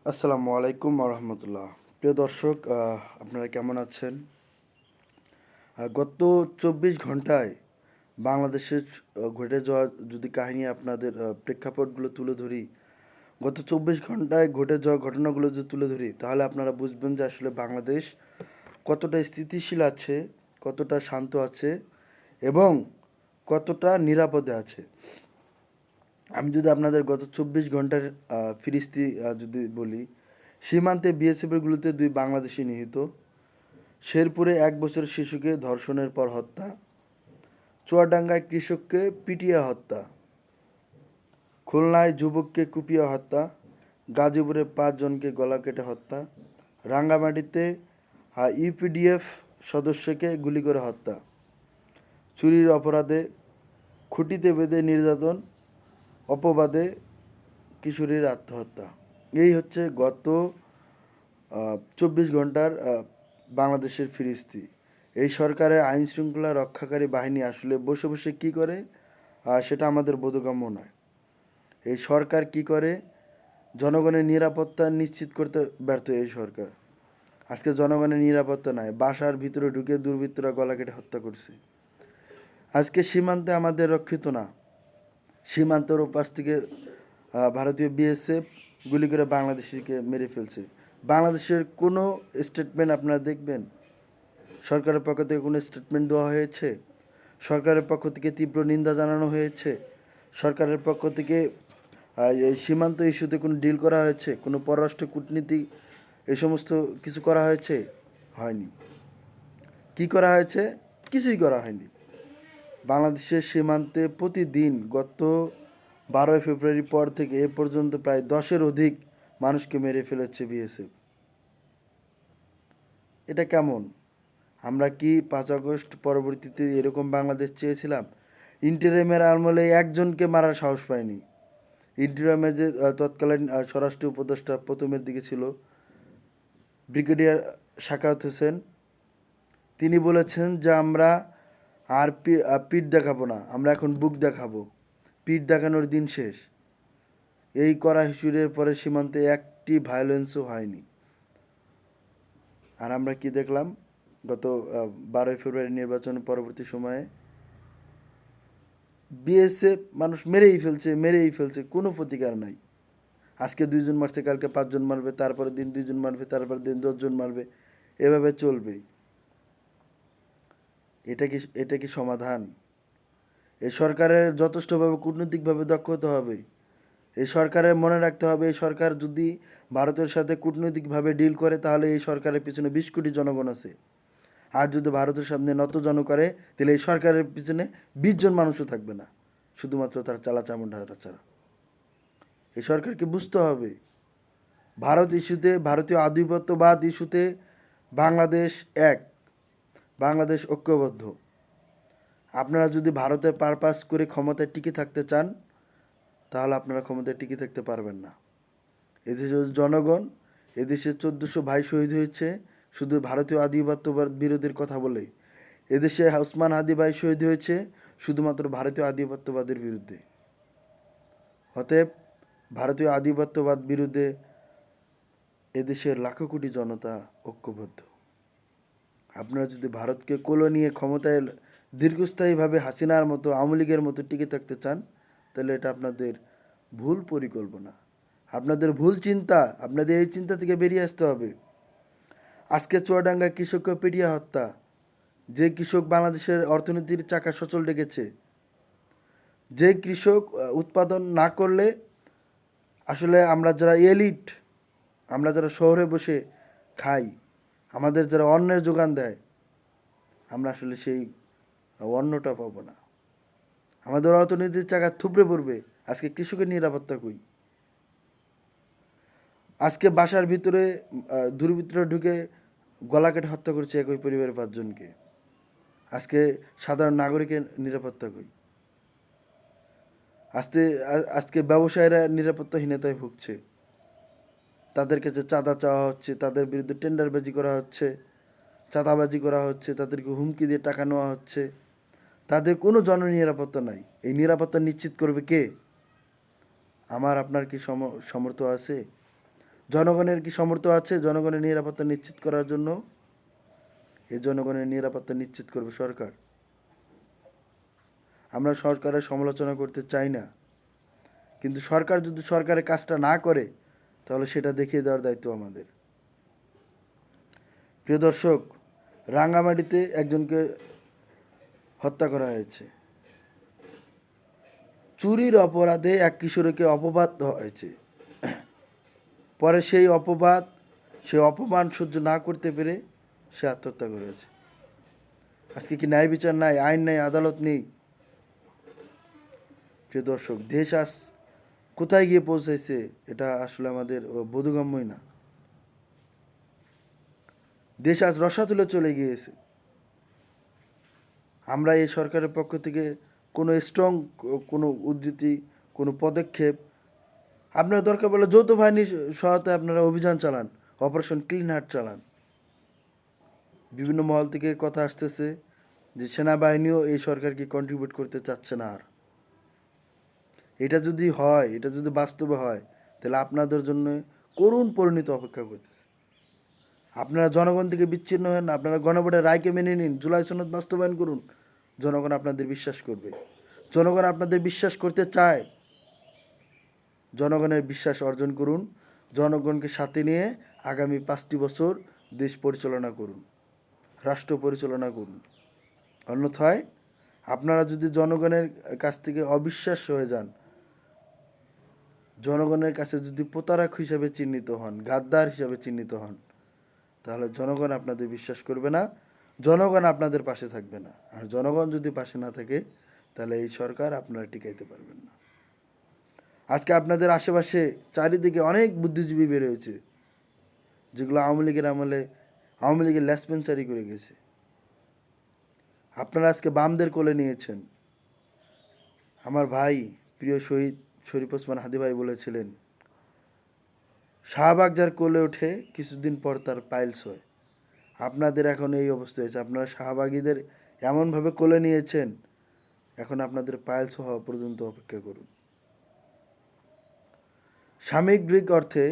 আসসালামু আলাইকুম রহমতুল্লাহ। প্রিয় দর্শক, আপনারা কেমন আছেন? গত 24 ঘন্টায় বাংলাদেশের ঘটে যাওয়া যদি কাহিনী আপনাদের প্রেক্ষাপটগুলো তুলে ধরি, গত 24 ঘন্টায় ঘটে যাওয়া ঘটনাগুলো যদি তুলে ধরি, তাহলে আপনারা বুঝবেন যে আসলে বাংলাদেশ কতটা স্থিতিশীল আছে, কতটা শান্ত আছে এবং কতটা নিরাপদে আছে। আমি যদি আপনাদের গত 24 ঘন্টার ফিরিস্তি যদি বলি, সীমান্তে বিএসএফের গুলিতে 2 বাংলাদেশি নিহত, শেরপুরে 1 বছরের শিশুকে ধর্ষণের পর হত্যা, চুয়াডাঙ্গায় কৃষককে পিটিয়ে হত্যা, খুলনায় যুবককে কুপিয়ে হত্যা, গাজীপুরে 5 জনকে গলা কেটে হত্যা, রাঙ্গামাটিতে ইউপিডিএফ সদস্যকে গুলি করে হত্যা, চুরির অপরাধে খুঁটিতে বেঁধে নির্যাতন, অপবাদে কিশোরীর আত্মহত্যা। এই হচ্ছে গত 24 ঘন্টার বাংলাদেশের ফিরিস্তি। এই সরকারের আইন শৃঙ্খলা রক্ষাকারী বাহিনী আসলে বসে বসে কী করে, সেটা আমাদের বোধগম্য নয়। এই সরকার কি করে, জনগণের নিরাপত্তা নিশ্চিত করতে ব্যর্থ এই সরকার। আজকে জনগণের নিরাপত্তা নাই, বাসার ভিতরে ঢুকে দুর্বৃত্তরা গলা কেটে হত্যা করছে। আজকে সীমান্তে আমাদের রক্ষিত না, সীমান্তের ওপাশ থেকে ভারতীয় বিএসএফ গুলি করে বাংলাদেশিকে মেরে ফেলছে। বাংলাদেশের কোনো স্টেটমেন্ট আপনারা দেখবেন? সরকারের পক্ষ থেকে কোনো স্টেটমেন্ট দেওয়া হয়েছে? সরকারের পক্ষ থেকে তীব্র নিন্দা জানানো হয়েছে? সরকারের পক্ষ থেকে এই সীমান্ত ইস্যুতে কোনো ডিল করা হয়েছে? কোনো পররাষ্ট্র কূটনীতি এই সমস্ত কিছু করা হয়েছে? হয়নি। কি করা হয়েছে? কিছুই করা হয়নি। বাংলাদেশের সীমান্তে প্রতিদিন গত 12 ফেব্রুয়ারি পর থেকে এ পর্যন্ত প্রায় 10-এর অধিক মানুষকে মেরে ফেলেছে বিএসএফ। এটা কেমন? আমরা কি 5 আগস্ট পরবর্তীতে এরকম বাংলাদেশ চেয়েছিলাম? ইন্টেরিমের আমলে একজনকে মারার সাহস পায়নি। ইন্টেরিমে যে তৎকালীন স্বরাষ্ট্র উপদেষ্টা প্রথমের দিকে ছিল ব্রিগেডিয়ার সাখাওয়াত হোসেন, তিনি বলেছেন যে আমরা আর পিঠ দেখাবো না, আমরা এখন বুক দেখাবো। পিঠ দেখানোর দিন শেষ। এই কড়া হিসুরের পরে সীমান্তে একটি ভায়োলেন্সও হয়নি। আর আমরা কি দেখলাম গত 12 ফেব্রুয়ারি নির্বাচনের পরবর্তী সময়ে? বিএসএফ মানুষ মেরেই ফেলছে, কোনো প্রতিকার নাই। আজকে 2 জন মারছে, কালকে 5 জন মারবে, তারপরের দিন 2 জন মারবে, তারপরের দিন 10 জন মারবে, এভাবে চলবেই। এটা কি সমাধান? এই সরকারের যথেষ্টভাবে কূটনৈতিকভাবে দক্ষ হতে হবে। এই সরকারের মনে রাখতে হবে, এই সরকার যদি ভারতের সাথে কূটনৈতিকভাবে ডিল করে, তাহলে এই সরকারের পিছনে 20 কোটি জনগণ আছে। আর যদি ভারতের সামনে নতজন করে, তাহলে এই সরকারের পিছনে 20 জন মানুষও থাকবে না, শুধুমাত্র তার চামড়া ছাড়া। এই সরকারকে বুঝতে হবে, ভারত ইস্যুতে, ভারতীয় আধিপত্যবাদ ইস্যুতে বাংলাদেশ এক, বাংলাদেশ ঐক্যবদ্ধ। আপনারা যদি ভারতের পারপাস করে ক্ষমতায় টিকে থাকতে চান, তাহলে আপনারা ক্ষমতায় টিকে থাকতে পারবেন না। এদেশের জনগণ, এদেশে 1400 ভাই শহীদ হয়েছে শুধু ভারতীয় আধিপত্যবাদ বিরোধীর কথা বলে। এদেশে ওসমান হাদি ভাই শহীদ হয়েছে শুধুমাত্র ভারতীয় আধিপত্যবাদের বিরুদ্ধে। অতএব ভারতীয় আধিপত্যবাদ বিরুদ্ধে এদেশের লাখো কোটি জনতা ঐক্যবদ্ধ। আপনারা যদি ভারতকে কোলে নিয়ে ক্ষমতায় দীর্ঘস্থায়ীভাবে হাসিনার মতো, আওয়ামী লীগের মতো টিকে থাকতে চান, তাহলে এটা আপনাদের ভুল পরিকল্পনা, আপনাদের ভুল চিন্তা। আপনাদের এই চিন্তা থেকে বেরিয়ে আসতে হবে। আজকে চুয়াডাঙ্গায় কৃষককে পিটিয়ে হত্যা, যে কৃষক বাংলাদেশের অর্থনীতির চাকা সচল রেখেছে, যে কৃষক উৎপাদন না করলে আসলে আমরা যারা এলিট, আমরা যারা শহরে বসে খাই, আমাদের যারা অন্নের যোগান দেয়, আমরা আসলে সেই অন্নটা পাবো না। আমাদের অর্থনীতির চাকা থুবড়ে পড়বে। আজকে কৃষকের নিরাপত্তা কই? আজকে বাসার ভিতরে দুর্বৃত্তরা ঢুকে গলা কেটে হত্যা করছে একই পরিবারের 5 জনকে। আজকে সাধারণ নাগরিকের নিরাপত্তা কই? আজকে ব্যবসায়ীরা নিরাপত্তাহীনতায় ভুগছে। তাদের কাছে চাঁদা চাওয়া হচ্ছে, তাদের বিরুদ্ধে টেন্ডারবাজি করা হচ্ছে, চাঁদাবাজি করা হচ্ছে, তাদেরকে হুমকি দিয়ে টাকা নেওয়া হচ্ছে। তাদের কোনো জননিরাপত্তা নাই। এই নিরাপত্তা নিশ্চিত করবে কে? আমার আপনার কি সমর্থ আছে? জনগণের কি সামর্থ্য আছে জনগণের নিরাপত্তা নিশ্চিত করার জন্য? এই জনগণের নিরাপত্তা নিশ্চিত করবে সরকার। আমরা সরকারের সমালোচনা করতে চাই না, কিন্তু সরকার যদি সরকারের কাজটা না করে তাহলে সেটা দেখিয়ে দেওয়ার দায়িত্ব আমাদের। প্রিয় দর্শক, রাঙ্গামাটিতে একজনকে হত্যা করা হয়েছে। চুরির অপরাধে এক কিশোরীকে অপবাদ দেওয়া হয়েছে। পরে সেই অপমান সহ্য না করতে পেরে সে আত্মহত্যা করেছে। আজকে কি ন্যায় বিচার নাই, আইন নেই, আদালত নেই? প্রিয় দর্শক, দেশ আজ কোথায় গিয়ে পৌঁছাইছে এটা আসলে আমাদের বোধগম্যই না। দেশ আজ রসাতলে চলে গিয়েছে। আমরা এই সরকারের পক্ষ থেকে কোনো স্ট্রং কোনো উদ্ধৃতি, কোনো পদক্ষেপ, আপনার দরকার পড়লে যৌথ বাহিনীর সহায়তায় আপনারা অভিযান চালান, অপারেশন ক্লিন হার্ট চালান। বিভিন্ন মহল থেকে কথা আসতেছে যে সেনাবাহিনীও এই সরকারকে কন্ট্রিবিউট করতে চাচ্ছে না আর। এটা যদি হয়, এটা যদি বাস্তবে হয়, তাহলে আপনাদের জন্য করুণ পরিণতি অপেক্ষা করতেছে। আপনারা জনগণ থেকে বিচ্ছিন্ন হন, আপনারা গণভোটের রায়কে মেনে নিন, জুলাই সনদ বাস্তবায়ন করুন। জনগণ আপনাদের বিশ্বাস করবে। জনগণ আপনাদের বিশ্বাস করতে চায়। জনগণের বিশ্বাস অর্জন করুন। জনগণকে সাথে নিয়ে আগামী 5টি বছর দেশ পরিচালনা করুন, রাষ্ট্র পরিচালনা করুন। অন্যথায় আপনারা যদি জনগণের কাছ থেকে অবিশ্বাস্য হয়ে যান, জনগণের কাছে যদি প্রতারক হিসাবে চিহ্নিত হন, গাদ্দার হিসাবে চিহ্নিত হন, তাহলে জনগণ আপনাদের বিশ্বাস করবে না, জনগণ আপনাদের পাশে থাকবে না। আর জনগণ যদি পাশে না থাকে তাহলে এই সরকার আপনারা টিকাইতে পারবেন না। আজকে আপনাদের আশেপাশে চারিদিকে অনেক বুদ্ধিজীবী বের হয়েছে, যেগুলো আওয়ামী লীগের লেসপেন্সারি করে গেছে। আপনারা আজকে বামদের কোলে নিয়েছেন। আমার ভাই প্রিয় শহীদ শরীফ ওসমান হাদি ভাই বলেছিলেন, শাহবাগ যার কোলে ওঠে কিছুদিন পর তার পাইলস হয়। আপনাদের এখন এই অবস্থা হয়েছে, আপনারা শাহবাগীদের এমনভাবে কোলে নিয়েছেন, এখন আপনাদের পাইলস হওয়া পর্যন্ত অপেক্ষা করুন। সামগ্রিক অর্থে